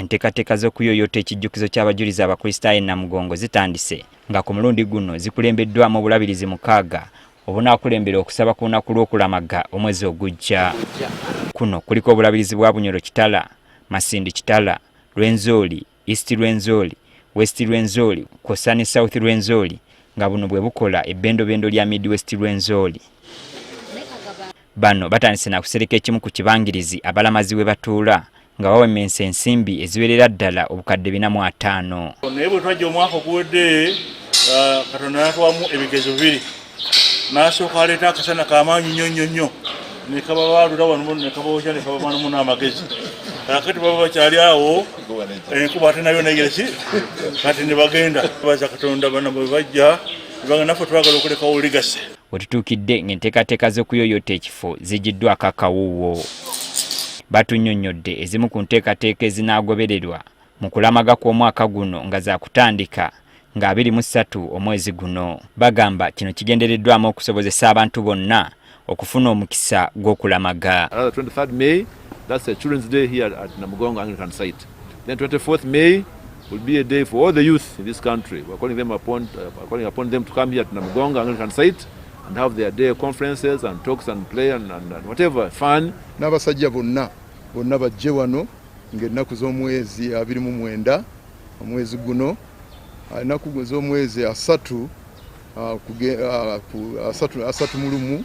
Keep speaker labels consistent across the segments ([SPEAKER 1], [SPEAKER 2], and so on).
[SPEAKER 1] enteekateeka z'okuyoyota ekijjukizo ky'abajulizi abakulistaayo e Namugongo zitandise nga ku mulundi guno zikulembeddwamu obulabirizi 6 obunaakulembera okusaba ku lunaku lw'Okulamaga omwezi ogujja. Kuno kuliko obulabirizi bwa Bunyoro Kitala, Masindi Kitala, Rwenzori, East Rwenzori, West Rwenzori, kw'ossa ne South Rwenzori nga buno bwe bukola ebbendobendo lya Mid-west Rwenzori. Bano batandise na kusereka ekimu ku kibangirizi abalamazi we batuula nga bawemensa ensimbi eziwerera ddala obukadde 405.
[SPEAKER 2] Naye bwe twajja omwaka oguwedde Katonda n'atuwamu ebigezo 2 n'asooka aleeta akasana k'amaanyi nnyo ne kaba baalula wano ne kabookya ne kabamaanamu n'amagezi. Kati baba bakyali awo enkuba ate nayo negeresi kati ne bagenda baza Katonda bana bwe bajja banga naffe twagala okulekawo ligase.
[SPEAKER 1] Wetutuukidde ng'enteekateeka z'okuyoyota ekifo zigiddwako akawuuwo. Batunnyonnyodde ezimu ku nteekateeka ezinaagobererwa mu kulamaga kw'omwaka guno nga za kutandika nga 23 omwezi guno. Bagamba kino kigendereddwamu okusobozesa abantu bonna okufuna omukisa gw'okulamaga.
[SPEAKER 3] 23rd May, that's a Children's Day here at Namugongo Anglican site. Then 24th May will be a day for all the youth in this country. We're calling upon them to come here to Namugongo Anglican site and have their day conferences and talks and play and whatever fun.
[SPEAKER 4] N'abasajja bonna bajje wano ng'ennaku z'omwezi 29 omwezi guno ennaku z'omwezi 3 mu lumu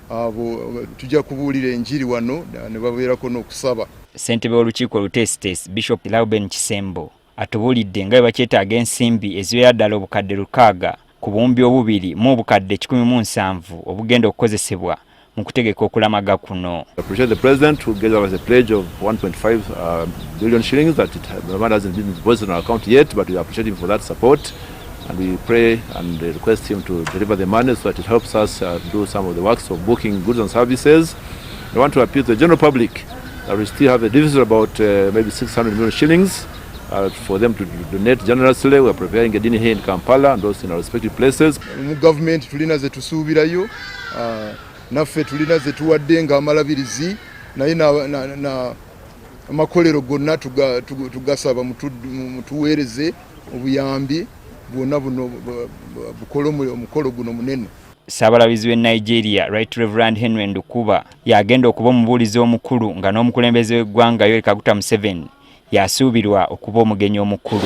[SPEAKER 4] abo tujja kubuulira enjiri wano ne babeerako n'okusaba.
[SPEAKER 1] Ssentebe w'olukiiko oluteesiteesi Bishop Lauben Kisembo atubuulidde nga bwe bakyetaaga ensimbi eziwera ddala obukadde 600 ku buwumbi obubiri mu obukadde 107 obugenda okukozesebwa mu kutegeka okulamaga kuno.
[SPEAKER 3] I appreciate the President who gave us a pledge of 1.5 billion shillings that the money hasn't been deposited on our account yet, but we appreciate him for that support. And we pray and request him to deliver the money so that it helps us do some of the works of booking goods and services. I want to appeal to the general public that we still have a deficit about maybe 600 million shillings for them to donate generously. We are preparing a dinner here in Kampala and also in our respective places.
[SPEAKER 4] Mu government tulina ze tusuubirayo naffe tulina ze tuwadde nga amalabirizi naye na amakolero gonna tugasaba mutuweereze obuyambi bwonna buno bukola omukolo guno munene.
[SPEAKER 1] Saabalabizi w'e Nigeria Right Reverend Henry Ndukuba yagenda okuba omubuulizi omukulu nga n'omukulembeze w'eggwanga Yoweri Kaguta Museveni yasuubirwa okuba omugenyi omukulu.